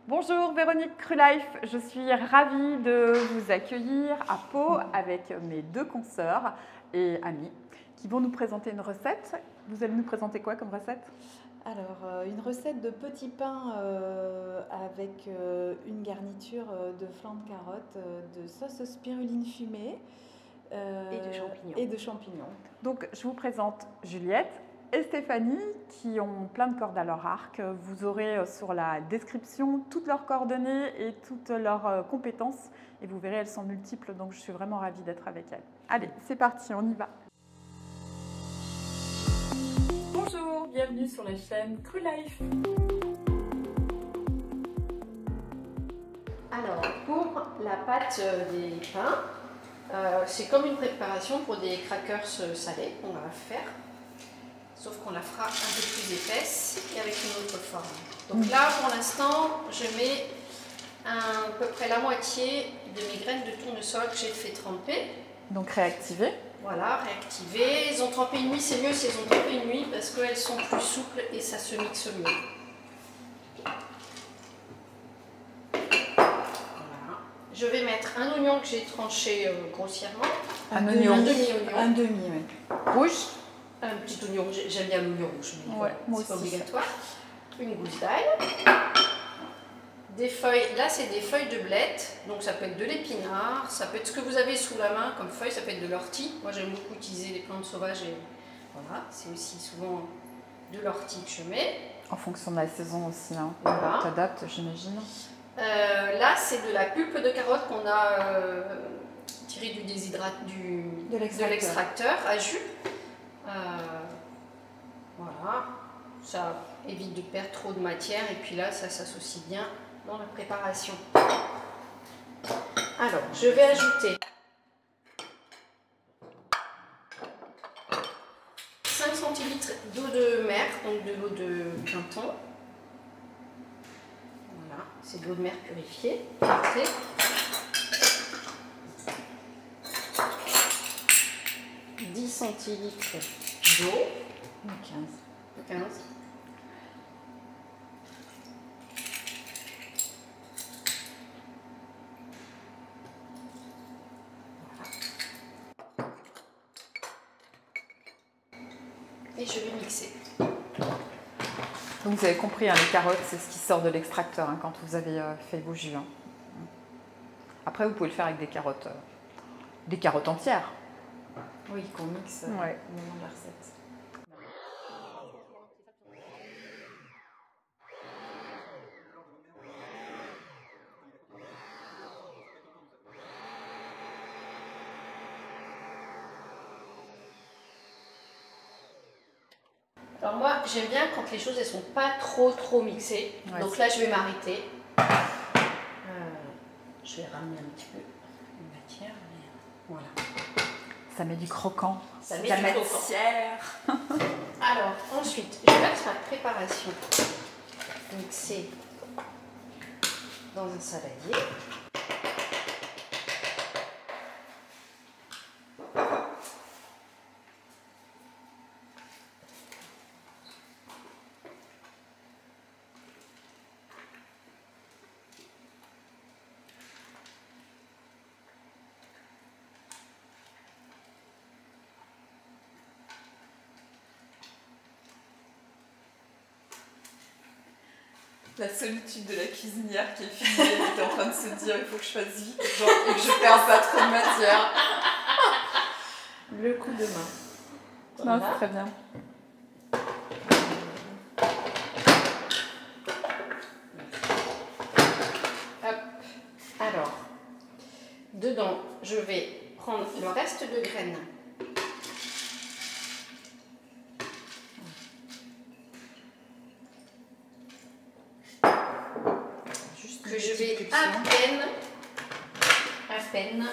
Bonjour Véronique Crulife, je suis ravie de vous accueillir à Pau avec mes deux consoeurs et amies qui vont nous présenter une recette. Vous allez nous présenter quoi comme recette? Alors, une recette de petits pains avec une garniture de flanc de carotte, de sauce spiruline fumée et de champignons. Donc je vous présente Juliette et Stéphanie qui ont plein de cordes à leur arc. Vous aurez sur la description toutes leurs coordonnées et toutes leurs compétences et vous verrez, elles sont multiples, donc je suis vraiment ravie d'être avec elles. Allez, c'est parti, on y va. Bonjour, bienvenue sur la chaîne Crulife. Alors, pour la pâte des pains, c'est comme une préparation pour des crackers salés qu'on va faire, sauf qu'on la fera un peu plus épaisse et avec une autre forme. Donc là, pour l'instant, je mets à peu près la moitié de mes graines de tournesol que j'ai fait tremper. Donc réactiver. Voilà, réactiver. Elles ont trempé une nuit, c'est mieux si elles ont trempé une nuit parce qu'elles sont plus souples et ça se mixe mieux. Voilà. Je vais mettre un oignon que j'ai tranché grossièrement. Un demi-oignon. Un demi, oui. Rouge. Un petit oignon, j'aime bien l'oignon rouge, mais Ouais, moi c'est pas aussi. obligatoire. Une gousse d'ail. Des feuilles, là c'est des feuilles de blettes, donc ça peut être de l'épinard, ça peut être ce que vous avez sous la main comme feuille, ça peut être de l'ortie. Moi j'aime beaucoup utiliser les plantes sauvages et voilà, c'est aussi souvent de l'ortie que je mets. En fonction de la saison aussi, hein. Voilà. T'adaptes, j'imagine. Là c'est de la pulpe de carotte qu'on a tirée du de l'extracteur à jus. Voilà, ça évite de perdre trop de matière et puis là ça s'associe bien dans la préparation. Alors, je vais ajouter 5 centilitres d'eau de mer, donc de l'eau de printemps. Voilà, c'est de l'eau de mer purifiée, filtrée. « 10 centilitres d'eau. 15. Et je vais mixer. Donc vous avez compris, hein, les carottes, c'est ce qui sort de l'extracteur hein, quand vous avez fait vos jus. Hein. Après, vous pouvez le faire avec des carottes entières. Oui, qu'on mixe Ouais. au moment de la recette. Alors moi, j'aime bien quand les choses ne sont pas trop mixées. Ouais, donc là, je vais m'arrêter. Je vais ramener un petit peu de matière. Mais voilà. Ça met du croquant. Ça met de la du matière. Alors, ensuite, je laisse ma préparation mixer dans un saladier. La solitude de la cuisinière qui est filmée, elle était en train de se dire il faut que je fasse vite genre, et que je perde pas trop de matière. Le coup de main. Non, Voilà. c'est très bien. Hop. Alors, dedans, je vais prendre le reste de graines. Juste Que je vais à peine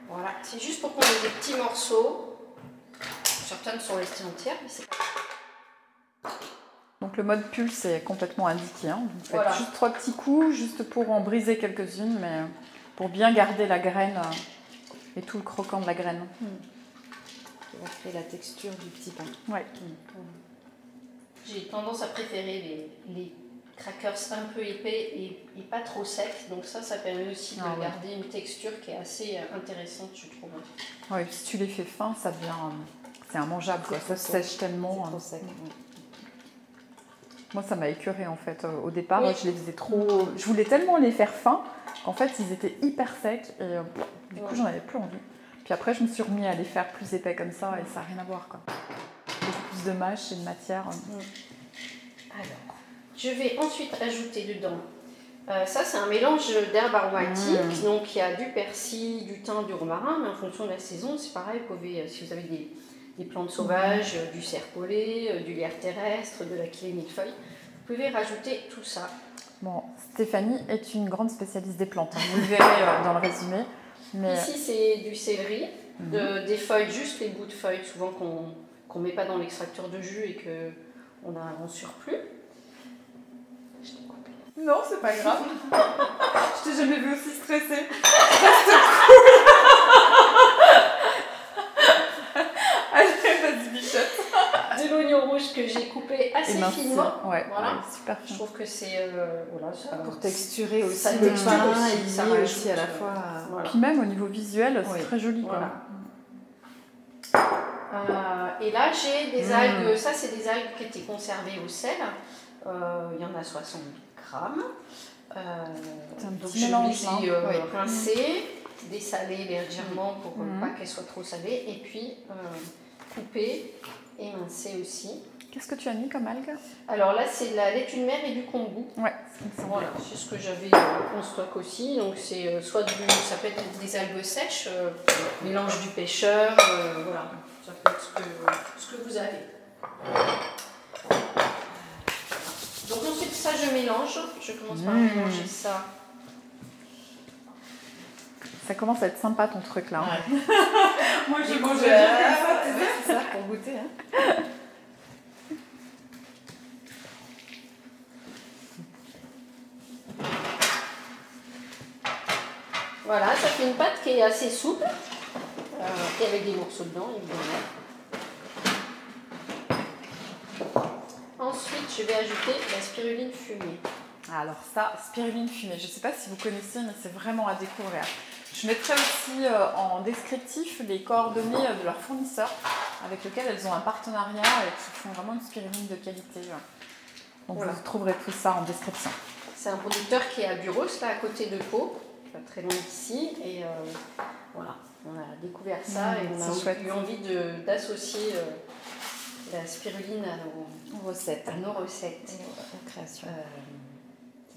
voilà, c'est juste pour qu'on ait des petits morceaux. Certaines sont restées entières, mais c'est pas... Donc le mode pulse est complètement indiqué. Hein. Vous faites Voilà. juste 3 petits coups, juste pour en briser quelques-unes, mais pour bien garder la graine et tout le croquant de la graine. qui va créer la texture du petit pain. Ouais. J'ai tendance à préférer les crackers un peu épais et pas trop secs. Donc ça permet aussi de garder une texture qui est assez intéressante, je trouve. Ouais, si tu les fais fins, ça devient... c'est immangeable, quoi. Ça sèche tellement. C'est trop sec. Moi, ça m'a écœurée, en fait. Au départ, je les faisais trop... Je voulais tellement les faire fins qu'en fait, ils étaient hyper secs. Et du coup, j'en avais plus envie. Puis après, je me suis remis à les faire plus épais comme ça et ça n'a rien à voir, quoi. Beaucoup plus de mâche et de matière. Alors, je vais ensuite ajouter dedans. Ça, c'est un mélange d'herbes aromatiques. Donc, il y a du persil, du thym, du romarin. Mais en fonction de la saison, c'est pareil. Vous pouvez, si vous avez des plantes sauvages, du serpolet, du lierre terrestre, de la kilée millefeuille, vous pouvez rajouter tout ça. Bon, Stéphanie est une grande spécialiste des plantes. Vous le verrez dans le résumé. Mais... Ici, c'est du céleri, des feuilles, juste les bouts de feuilles, souvent qu'on ne met pas dans l'extracteur de jus et qu'on a en surplus. Je t'ai coupé. Non, c'est pas grave. Je t'ai jamais vu aussi stressée. Allez, vas-y, bichotte. De l'oignon rouge que j'ai coupé assez finement. Ouais, voilà. Super fin. Je trouve que c'est voilà, ça, pour texturer aussi ça le texture pain aussi, et ça lier aussi rajoute, à la fois. Voilà. Puis même au niveau visuel, c'est très joli. Quoi. Voilà. Et là, j'ai des algues. Ça, c'est des algues qui étaient conservées au sel. Il y en a 60 grammes. Donc, je les ai rincées, dessalées légèrement pour pas qu'elles soient trop salées. Et puis, coupées, émincées aussi. Qu'est-ce que tu as mis comme algue? Alors là, c'est de la laitue de mer et du kombu. Ouais, voilà, c'est ce que j'avais en stock aussi. Donc c'est soit ça peut être des algues sèches, mélange du pêcheur, voilà, ça peut être ce que vous avez. Donc ensuite ça je mélange, je commence par mélanger ça. Ça commence à être sympa ton truc là. Ouais. Moi je mange c'est ça pour goûter. Hein. Voilà, ça fait une pâte qui est assez souple et avec des morceaux dedans évidemment. Ensuite, je vais ajouter la spiruline fumée. Alors ça, spiruline fumée, je ne sais pas si vous connaissez, mais c'est vraiment à découvrir. Je mettrai aussi en descriptif les coordonnées de leurs fournisseurs avec lesquels elles ont un partenariat et qui font vraiment une spiruline de qualité. Donc voilà. Vous trouverez tout ça en description. C'est un producteur qui est à Buros, là à côté de Pau, pas très loin d'ici. Et voilà, on a découvert ça et on a eu envie d'associer la spiruline à nos recettes. Et aux créations.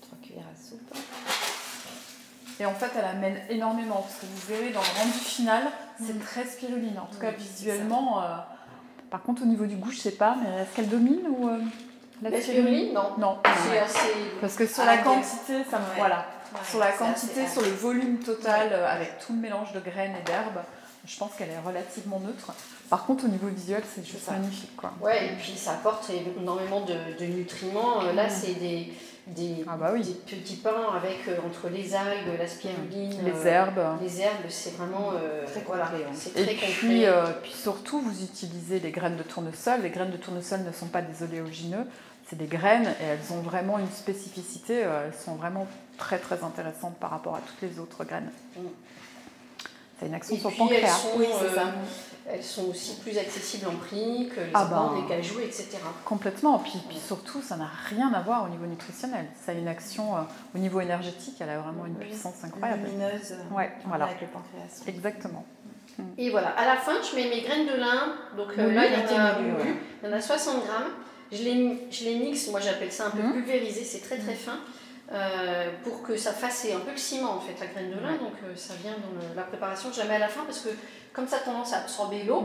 3 cuillères à soupe. Et en fait, elle amène énormément, parce que vous verrez dans le rendu final, c'est très spiruline. En tout cas, visuellement. Par contre, au niveau du goût, je ne sais pas, mais est-ce qu'elle domine ou la spiruline? Non. C'est assez. Parce que sur la quantité, ça me. Voilà. Ouais, sur la quantité, sur le volume total, avec tout le mélange de graines et d'herbes, je pense qu'elle est relativement neutre. Par contre, au niveau visuel, c'est juste magnifique, quoi. Ouais, et puis ça apporte énormément de nutriments. Là, c'est des petits pains avec entre les algues, la spiruline, les herbes. Les herbes, c'est vraiment très complet. C'est très complet. Puis surtout, vous utilisez les graines de tournesol. Les graines de tournesol ne sont pas des oléagineux, c'est des graines et elles ont vraiment une spécificité. Elles sont vraiment très très intéressantes par rapport à toutes les autres graines. C'est une action sur le pancréas. Elles sont aussi plus accessibles en prix que les amandes, les cajous, etc. Complètement. Puis surtout, ça n'a rien à voir au niveau nutritionnel. Ça a une action au niveau énergétique, elle a vraiment une puissance incroyable. Lumineuse, voilà. avec le pancréas. Exactement. Et voilà, à la fin, je mets mes graines de lin. Donc là, il y en a 60 grammes. Je les mixe, moi j'appelle ça un peu pulvérisé, c'est très très fin. Pour que ça fasse un peu le ciment en fait, la graine de lin, donc ça vient dans la préparation. Je la mets à la fin parce que comme ça a tendance à absorber l'eau,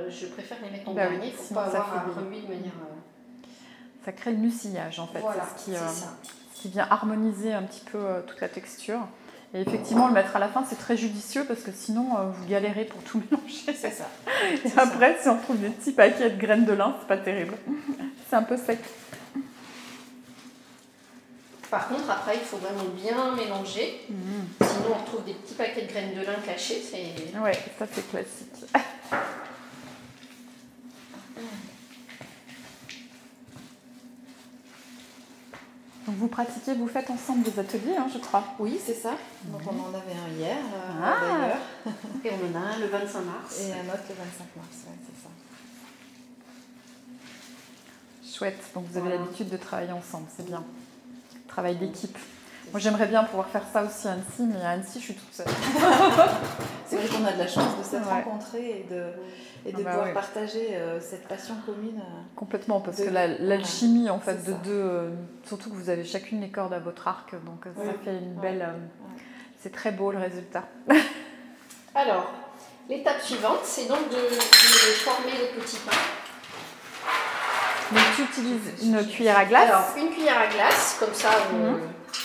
je préfère les mettre en dernier pour pas avoir à remuer de manière. Ça crée le mucillage en fait, voilà, ce qui vient harmoniser un petit peu toute la texture. Et effectivement, le mettre à la fin, c'est très judicieux parce que sinon, vous galérez pour tout mélanger. C'est ça. Et après, si on trouve des petits paquets de graines de lin, c'est pas terrible. C'est un peu sec. Par contre, après, il faut vraiment bien mélanger. Sinon, on retrouve des petits paquets de graines de lin cachés. Ouais, ça c'est classique. pratiquez, vous faites ensemble des ateliers, hein, je crois. Oui, c'est ça. Donc on en avait un hier, Ah. d'ailleurs. Et on en a un le 25 mars. Et un autre le 25 mars, ouais, c'est ça. Chouette, donc vous avez Voilà. l'habitude de travailler ensemble, c'est bien. Travail d'équipe. Moi j'aimerais bien pouvoir faire ça aussi à Annecy, mais à Annecy je suis toute seule. C'est vrai qu'on a de la chance de s'être Ouais. rencontrés et de Ah bah pouvoir ouais. partager cette passion commune. Complètement, parce que De- l'alchimie en fait c'est de ça. deux, surtout que vous avez chacune les cordes à votre arc, donc ça Oui. fait une Ouais. belle... c'est très beau le résultat. Alors, l'étape suivante, c'est donc de former les petits pains. Donc tu utilises une cuillère à glace. Alors, une cuillère à glace, comme ça, Mhm.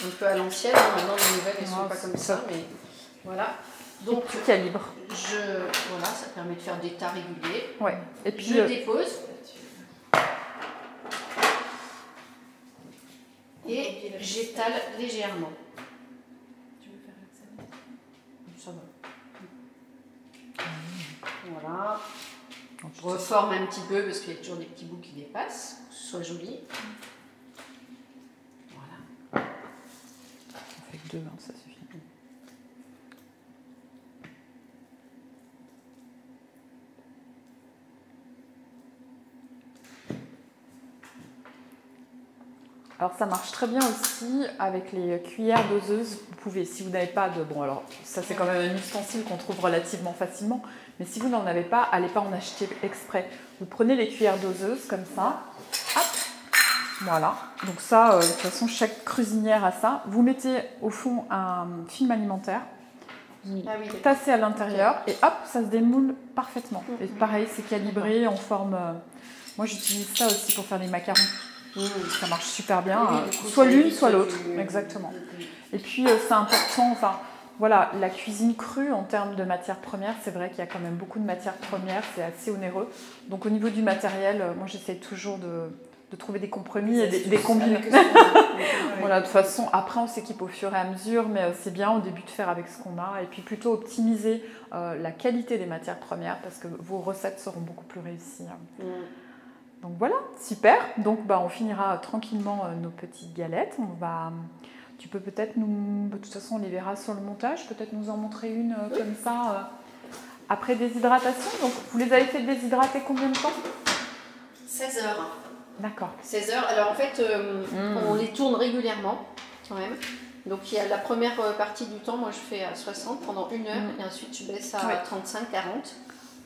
un peu à l'ancienne. Maintenant, les nouvelles, elles ne sont Oh, pas comme c'est ça, top. mais voilà. Donc Donc, tu calibres. voilà, ça permet de faire des tas réguliers. Ouais. Et puis Je dépose. Et j'étale légèrement. Tu veux faire une Ça va. Voilà. Je reforme un petit peu parce qu'il y a toujours des petits bouts qui dépassent, pour que ce soit joli. Voilà. on fait que deux, hein, ça suffit. Alors ça marche très bien aussi avec les cuillères doseuses. Vous pouvez, si vous n'avez pas de... Bon alors ça c'est quand même un ustensile qu'on trouve relativement facilement. Mais si vous n'en avez pas, allez pas en acheter exprès. Vous prenez les cuillères doseuses comme ça. Hop. Voilà. Donc ça, de toute façon, chaque cuisinière a ça. Vous mettez au fond un film alimentaire. Vous Ah oui, d'accord. tassez à l'intérieur et hop, ça se démoule parfaitement. Et pareil, c'est calibré en forme... Moi j'utilise ça aussi pour faire des macarons. Ça marche super bien, Oui, du coup, soit ça l'une, évite soit l'autre, du- exactement. Et puis c'est important, enfin voilà, la cuisine crue en termes de matières premières, c'est vrai qu'il y a quand même beaucoup de matières premières, c'est assez onéreux. Donc au niveau du matériel, moi j'essaie toujours de trouver des compromis et des combines. Voilà, de toute façon, après on s'équipe au fur et à mesure, mais c'est bien au début de faire avec ce qu'on a et puis plutôt optimiser la qualité des matières premières parce que vos recettes seront beaucoup plus réussies. Donc voilà, super. Donc on finira tranquillement nos petites galettes. Tu peux peut-être nous... De toute façon, on les verra sur le montage. Peut-être nous en montrer une comme ça après déshydratation. Donc vous les avez fait déshydrater combien de temps? 16 heures. D'accord. 16 heures. Alors en fait, on les tourne régulièrement quand même. Donc il y a la première partie du temps, moi je fais à 60 pendant 1 heure et ensuite je baisse à 35, 40.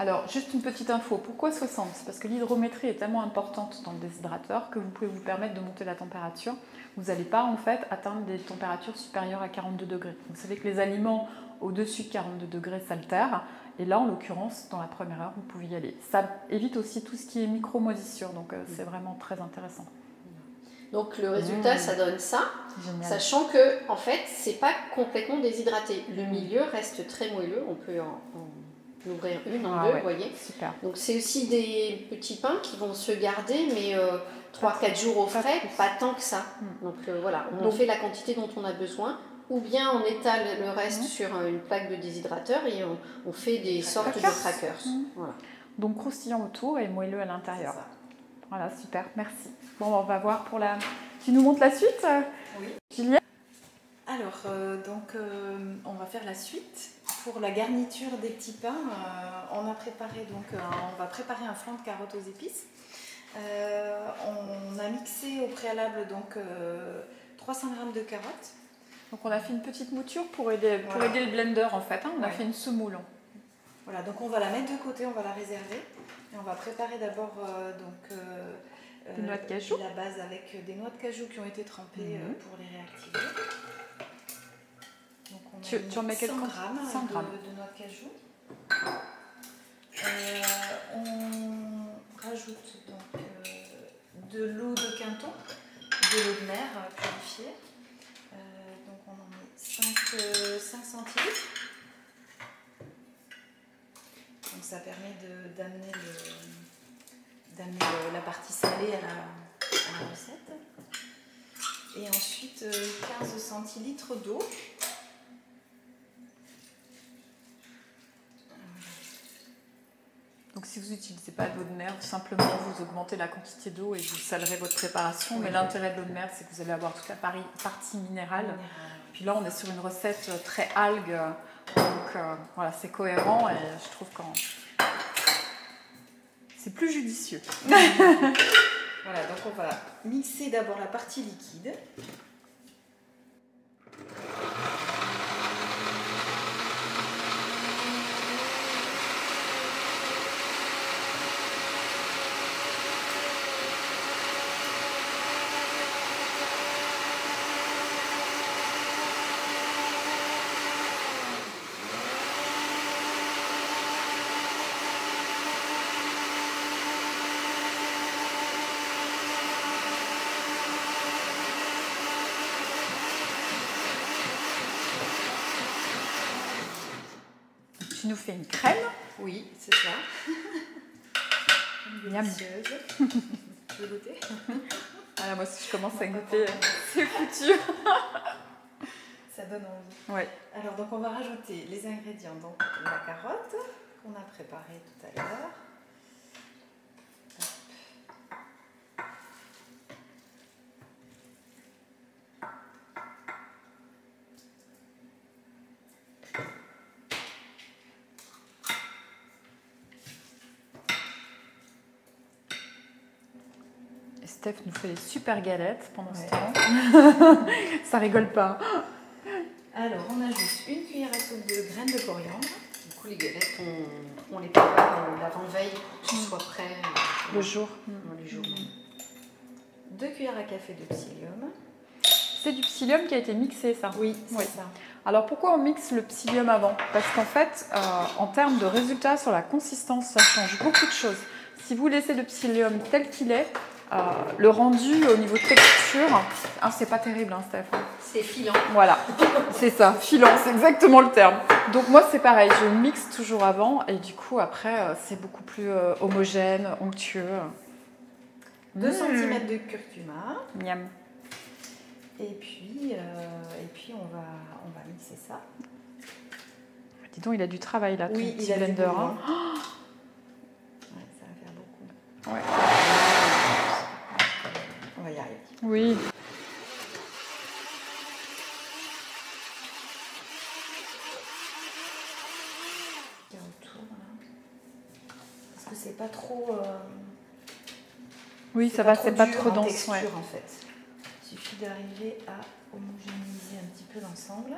Alors, juste une petite info. Pourquoi 60? C'est parce que l'hydrométrie est tellement importante dans le déshydrateur que vous pouvez vous permettre de monter la température. Vous n'allez pas en fait atteindre des températures supérieures à 42 degrés. Vous savez que les aliments au-dessus de 42 degrés s'altèrent. Et là, en l'occurrence, dans la première heure, vous pouvez y aller. Ça évite aussi tout ce qui est micro-moisissure. Donc, c'est vraiment très intéressant. Donc le résultat, ça donne ça. Génial. Sachant que en fait, c'est pas complètement déshydraté. Le milieu reste très moelleux. On peut en ouvrir une en deux, vous voyez. Super. Donc c'est aussi des petits pains qui vont se garder, mais 3-4 jours au frais, pas tant que ça. Donc voilà, on fait la quantité dont on a besoin, ou bien on étale le reste sur une plaque de déshydrateur et on fait des sortes de crackers. Voilà. Donc croustillant autour et moelleux à l'intérieur. C'est ça. Voilà, super, merci. Bon, on va voir pour la... Tu nous montres la suite, Oui. Juliette? Alors, on va faire la suite. Pour la garniture des petits pains, on va préparer un flan de carottes aux épices. On a mixé au préalable 300 g de carottes. Donc on a fait une petite mouture pour aider le blender en fait. On a fait une semoule. Voilà, donc on va la mettre de côté, on va la réserver. Et on va préparer d'abord des noix de cajou. La base avec des noix de cajou qui ont été trempées pour les réactiver. Donc on a tu en mets 100 quelques grammes 100 grammes de noix de cajou. On rajoute de l'eau de Quinton, de l'eau de mer purifiée. Donc on en met 5 centilitres. Donc ça permet d'amener la partie salée à la recette. Et ensuite 15 centilitres d'eau. Donc Donc si vous n'utilisez pas d'eau de mer, tout simplement vous augmentez la quantité d'eau et vous salerez votre préparation. Mais l'intérêt de l'eau de mer, c'est que vous allez avoir toute la partie minérale. Puis là, on est sur une recette très algue, donc voilà, c'est cohérent et je trouve que c'est plus judicieux. Voilà, donc on va mixer d'abord la partie liquide. Tu nous fais une crème. Oui, c'est ça. Une Miam. délicieuse. Tu veux goûter? Ah, moi, si je commence à goûter, c'est foutu. Ça donne envie. Ouais. Alors, donc on va rajouter les ingrédients. Donc, la carotte qu'on a préparée tout à l'heure. Steph nous fait les super galettes pendant ce temps. Ça rigole pas. Alors, on ajoute une cuillère à soupe de graines de coriandre. Du coup, les galettes, on les prépare l'avant-veille pour que ce soit prêt Le jour. dans les jours. 2 cuillères à café de psyllium. C'est du psyllium qui a été mixé, ça? Oui, c'est Oui. ça. Alors pourquoi on mixe le psyllium avant? Parce qu'en fait, en termes de résultats sur la consistance, ça change beaucoup de choses. Si vous laissez le psyllium tel qu'il est, le rendu au niveau de texture, c'est pas terrible, hein, Steph. C'est filant. Voilà, c'est ça, filant, c'est exactement le terme. Donc moi c'est pareil, je mixe toujours avant et du coup après c'est beaucoup plus homogène, onctueux. 2 cm de curcuma. Miam. Et puis on va mixer ça. Dis donc, il a du travail là, ton Oui, petit il a du blender. boulot, Hein. hein. Ouais, ça va faire beaucoup. Ouais. On va y arriver. Oui. Il y a autour, là. Parce que c'est pas trop. Oui, ça va, c'est pas dur trop en dense. texture, Ouais. en fait. Il suffit d'arriver à homogénéiser un petit peu l'ensemble.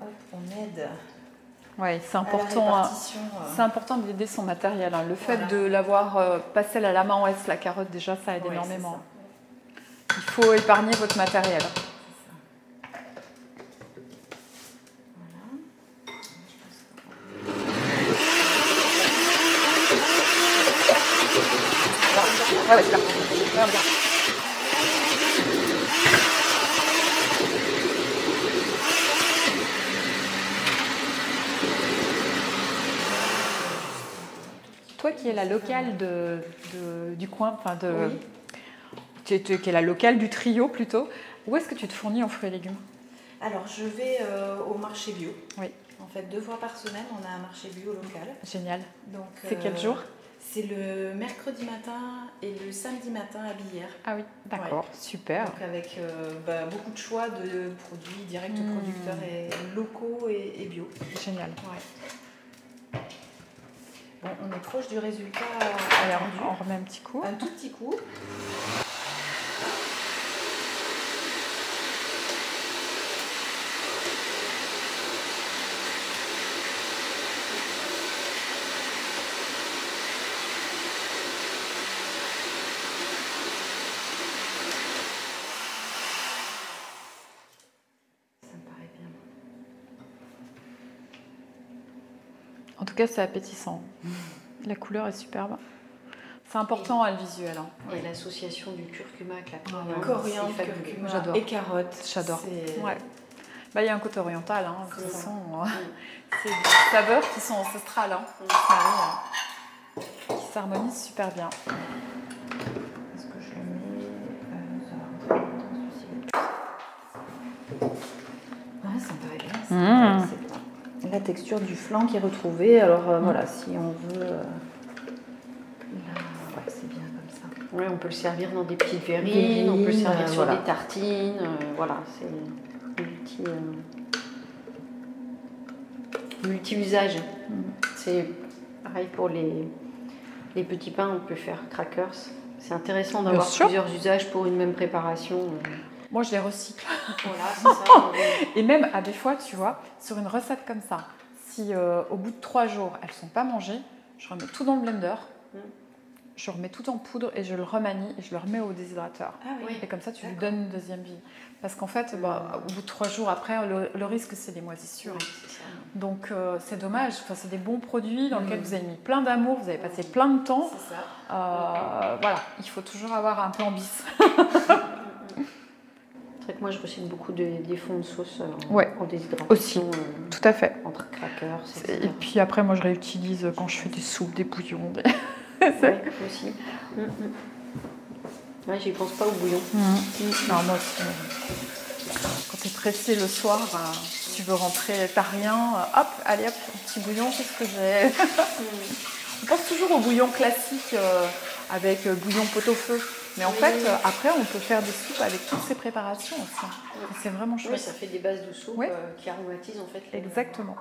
Hop, on aide Ouais, c'est à la important. répartition. C'est important d'aider son matériel. Hein. Le fait Voilà. de l'avoir passé à la main en S, la carotte, déjà, ça aide Ouais, énormément. c'est ça. Il faut épargner votre matériel. C'est ça. Voilà. Ouais, c'est là. Ouais, regarde. Toi qui es la locale du coin, enfin Oui. qui est la locale du trio plutôt, où est-ce que tu te fournis en fruits et légumes? Alors, je vais au marché bio. Oui. En fait, 2 fois par semaine, on a un marché bio local. Génial. Donc, C'est quel jour? C'est le mercredi matin et le samedi matin à Billère. Ah oui, d'accord, super. Donc avec beaucoup de choix de produits directs producteurs et locaux et bio. Génial. Ouais. Bon, on est proche du résultat Allez, attendu. on remet un petit coup. Un tout petit coup. Ça me paraît bien. En tout cas, c'est appétissant. La couleur est superbe. C'est important, le visuel. Hein. Et l'association du curcuma avec la Coriandre, c'est fabuleux. curcuma J'adore. et carottes. J'adore. C'est- Ouais. Bah, il y a un côté oriental. Hein. De C'est toute ça. façon, c'est des saveurs qui sont ancestrales, hein, qui se marient, qui s'harmonisent super bien. Est-ce que je le mets ça va rentrer dans celui-ci. Ouais, ça me paraît bien. Mmh. C'est bien. la texture du flan qui est retrouvée. Alors voilà, si on veut... là, ouais, c'est bien comme ça. Ouais, on peut le servir dans des petites verrines, on peut le servir sur voilà. des tartines. Voilà, c'est multi-usage. C'est pareil pour les petits pains, on peut faire crackers. C'est intéressant d'avoir plusieurs usages pour une même préparation. Moi, je les recycle. Voilà, c'est ça. Et même, à des fois, tu vois, sur une recette comme ça, si au bout de 3 jours, elles ne sont pas mangées, je remets tout dans le blender, je remets tout en poudre et je le remanie et je le remets au déshydrateur. Ah oui. Et comme ça, tu lui donnes une deuxième vie. Parce qu'en fait, au bout de 3 jours après, le risque, c'est les moisissures. Oui, c'est ça. Donc, c'est dommage. Enfin, c'est des bons produits dans lesquels vous avez mis plein d'amour, vous avez passé plein de temps. C'est ça. Voilà, il faut toujours avoir un plan bis. C'est vrai que moi, je recycle beaucoup des fonds de sauce en déshydratation. Aussi, tout à fait. Entre crackers, etc. Et puis après, moi, je réutilise quand je fais des soupes, des bouillons. Oui, aussi. Ouais, j'y pense pas au bouillon. Non, moi aussi. Quand tu es pressé le soir, tu veux rentrer, t'as rien, hop, allez hop, un petit bouillon, qu'est-ce que j'ai On pense toujours au bouillon classique avec bouillon pot-au-feu. Mais en fait, après, on peut faire des soupes avec toutes ces préparations aussi. C'est vraiment chouette. Oui, ça fait des bases de soupe qui aromatisent en fait. Exactement.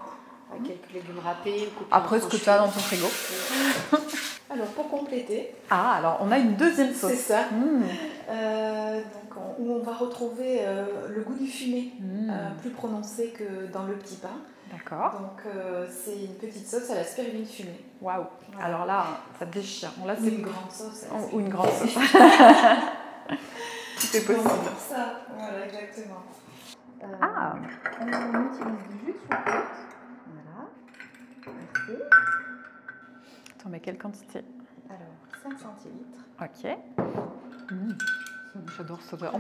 Avec quelques légumes râpés. Après, ce que tu as dans ton frigo. Alors, pour compléter... alors, on a une deuxième sauce. C'est ça. Donc, où on va retrouver le goût du fumé plus prononcé que dans le petit pain. D'accord. Donc, c'est une petite sauce à la spiruline fumée. Waouh. Voilà. Alors là, ça déchire. Bon, là, c'est une grande sauce. Ou une grande sauce. C'est possible. Donc, ça, voilà, exactement. On utilise du jus de choucroute. Voilà. Merci. T'en mets quelle quantité? Alors, 5 centilitres. Ok. J'adore ce odeur. C'est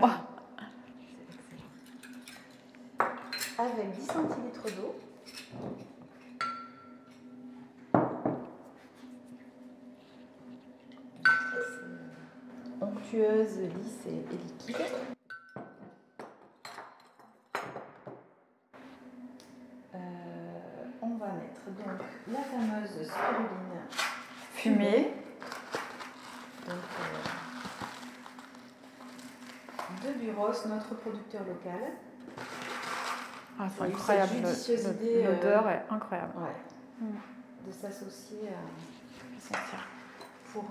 excellent. Avec 10 centilitres d'eau. Onctueuse, lisse et liquide. On va mettre donc la fameuse spiruline fumée. Donc, de Buros, notre producteur local. Ah, c'est incroyable. L'odeur est incroyable. Ouais. De s'associer à sentir. Pour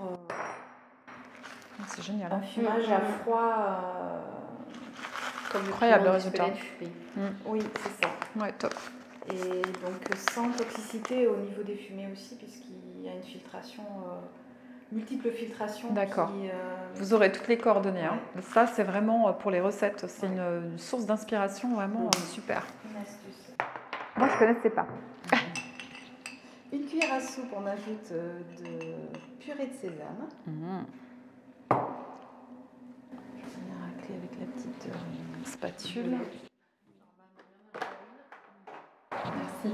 c'est génial. Un fumage à froid. Comme incroyable le résultat. Oui, c'est ça. Ouais, top. Et donc sans toxicité au niveau des fumées aussi, puisqu'il y a une filtration, multiples filtrations. D'accord. Vous aurez toutes les coordonnées. Hein. Ça, c'est vraiment pour les recettes. C'est une source d'inspiration vraiment super. Une astuce. Moi, je connaissais pas. Une cuillère à soupe, on ajoute de purée de sésame. Je vais venir racler avec la petite spatule. Merci.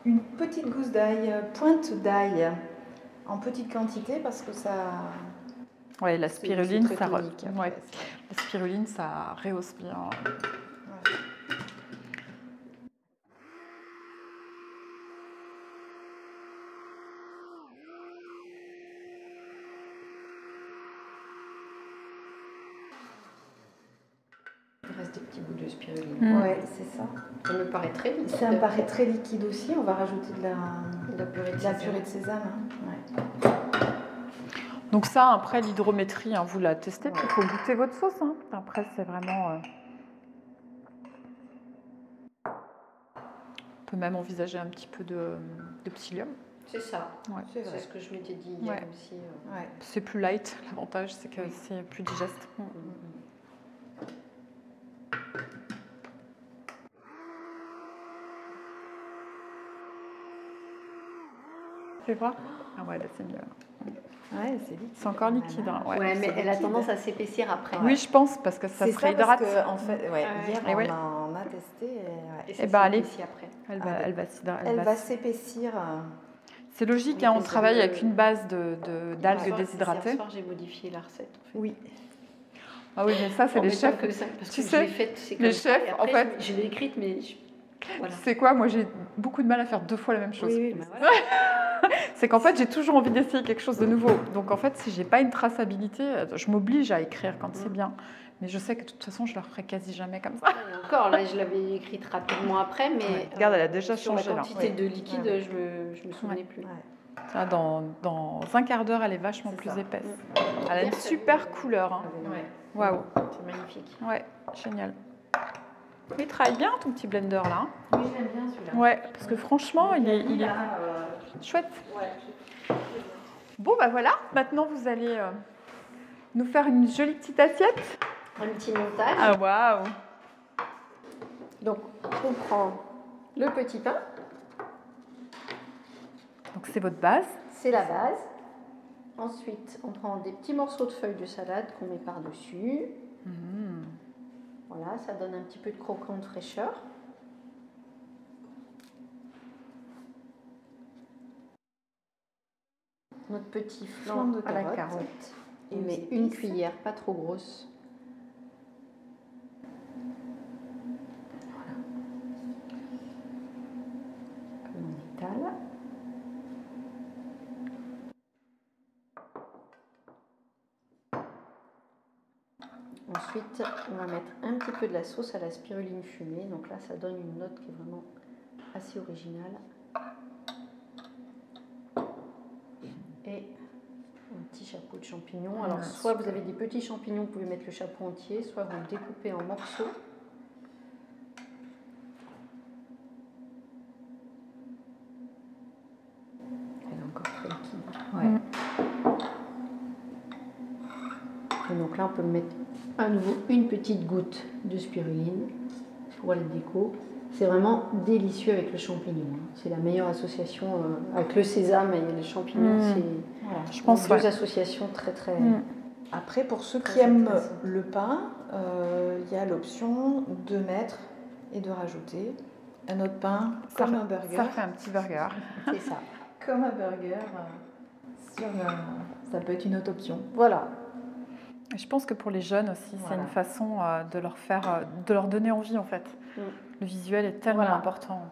Une petite gousse d'ail, pointe d'ail, en petite quantité parce que ça... Oui, la spiruline, ça... tonique, la spiruline, ça rehausse bien. Ouais. Il reste des petits bouts de spiruline. Ouais, c'est ça. Ça me paraît très liquide. Ça me paraît très liquide aussi. On va rajouter de la purée de sésame. Ouais. Donc ça, après l'hydrométrie, vous la testez, puis il faut goûter votre sauce. Après, c'est vraiment... On peut même envisager un petit peu de psyllium. C'est ça. Ouais. C'est ce que je m'étais dit hier aussi. Ouais. C'est plus light. L'avantage, c'est que c'est plus digeste. Tu vois? Ah ouais, là c'est mieux. Ouais, c'est liquide. C'est encore liquide. Ouais, mais elle a tendance à s'épaissir après. Oui, je pense, parce que ça se réhydrate. Parce que, en fait, hier, on a testé. Et ça s'épaissit après. Elle va s'épaissir. C'est logique, on travaille avec une base d'algues déshydratées. Hier soir, j'ai modifié la recette. En fait. Oui. Ah oui, mais ça, c'est En les mettant chefs. que ça, parce Tu que sais, je l'ai faite, c'est les comme ça. chefs, Et en après, fait- je l'ai écrite, mais voilà. C'est quoi? Moi, j'ai beaucoup de mal à faire 2 fois la même chose. Oui, bah voilà. C'est qu'en fait, j'ai toujours envie d'essayer quelque chose de nouveau. Donc, en fait, si j'ai pas une traçabilité, je m'oblige à écrire quand c'est bien. Mais je sais que de toute façon, je le referai quasi jamais comme ça. Et encore, là, je l'avais écrite rapidement après, mais Ouais. Regarde, elle a déjà sur changé, la là. quantité Ouais. de liquide, Ouais. je me souvenais plus. Ouais. Ça, dans un quart d'heure, elle est vachement C'est plus ça. épaisse. Elle a une super couleur. Hein. Ouais. Waouh. C'est magnifique. Ouais, génial. Il travaille bien ton petit blender là. Oui, j'aime bien celui-là. Ouais, parce que franchement, il est chouette. Ouais. Bon, bah voilà, maintenant vous allez nous faire une jolie petite assiette. Un petit montage. Ah, waouh. Donc, on prend le petit pain, Donc c'est votre base. c'est la base. Ensuite, on prend des petits morceaux de feuilles de salade qu'on met par-dessus. Mmh. Voilà, ça donne un petit peu de croquant, de fraîcheur. Notre petit flan de à la carotte. carotte. Et On aux met une épices. cuillère, pas trop grosse. Voilà. Comme on étale. Ensuite, on va mettre un petit peu de la sauce à la spiruline fumée. Donc là, ça donne une note qui est vraiment assez originale. Et un petit chapeau de champignons. Alors, Ouais, soit super. vous avez des petits champignons, vous pouvez mettre le chapeau entier, soit vous le découpez en morceaux. Elle est encore très liquide. Ouais. Et donc là, on peut mettre à nouveau une petite goutte de spiruline pour la déco. C'est vraiment délicieux avec le champignon. Hein. C'est la meilleure association avec le sésame et les champignons. Mmh. C'est Voilà. Je pense deux ouais. associations très très. Mmh. Après, pour ceux qui Très aiment intéressant. le pain, il y a l'option de mettre et de rajouter un autre pain Ça comme fait- un burger. Ça fait un petit burger. C'est ça. Comme un burger. Ça peut être une autre option. Voilà. Et je pense que pour les jeunes aussi, c'est Voilà. une façon de leur faire, de leur donner envie en fait. Mmh. Le visuel est tellement Voilà. important.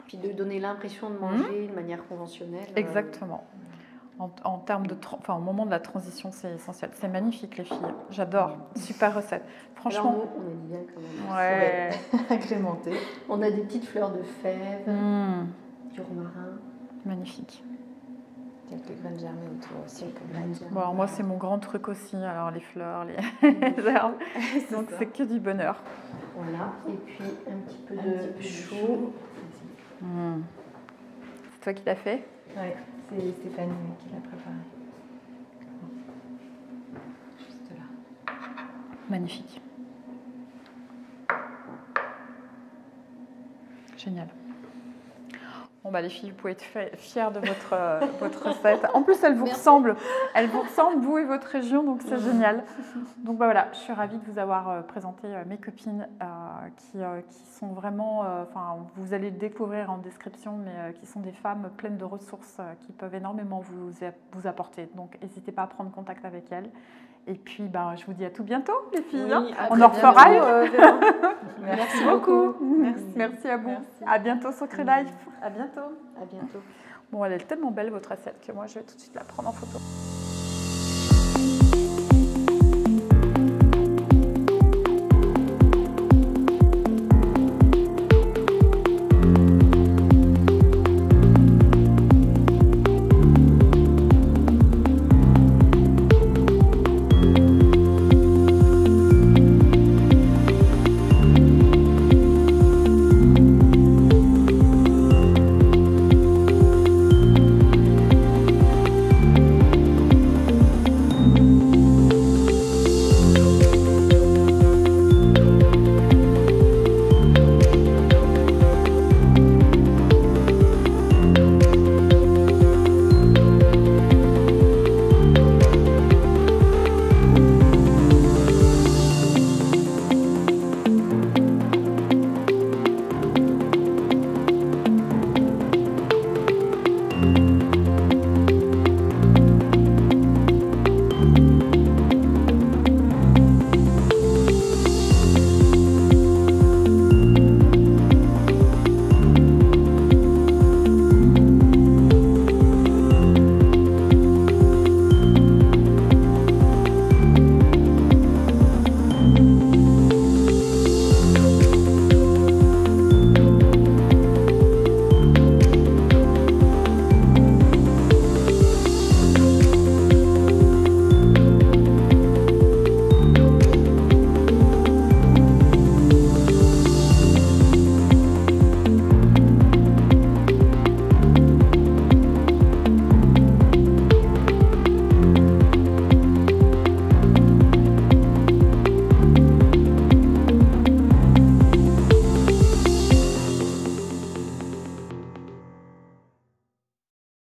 Puis de donner l'impression de manger de manière conventionnelle. Exactement. En termes de, au moment de la transition, c'est essentiel. C'est magnifique les filles. J'adore. Super recette. Franchement. Alors, nous, on est bien quand même. Ouais. Agrémenté. On a des petites fleurs de fèves, Mmh. du romarin. Magnifique. Quelques graines germées autour aussi. Quelques comme graines ça. germées. Bon, alors moi, c'est mon grand truc aussi. Alors, les fleurs, les herbes. Donc, ça. c'est que du bonheur. Voilà. Et puis un petit peu Un de petit peu de chou. chou. Mmh. C'est toi qui l'as fait? Ouais, c'est Stéphanie qui l'a préparé. Juste là. Magnifique. Génial. Bon bah les filles, vous pouvez être fières de votre recette. En plus, elle vous ressemble. Elle vous ressemble, vous et votre région, donc c'est génial. Donc bah voilà, je suis ravie de vous avoir présenté mes copines qui sont vraiment, enfin vous allez le découvrir en description, mais qui sont des femmes pleines de ressources qui peuvent énormément vous apporter. Donc n'hésitez pas à prendre contact avec elles. Et puis bah, je vous dis à tout bientôt les filles. Oui, à On très en refera bientôt, une. Merci beaucoup. Merci. Merci à vous. Merci. À bientôt sur Cré Life. À bientôt. À bientôt. Bon, elle est tellement belle votre assiette que moi je vais tout de suite la prendre en photo.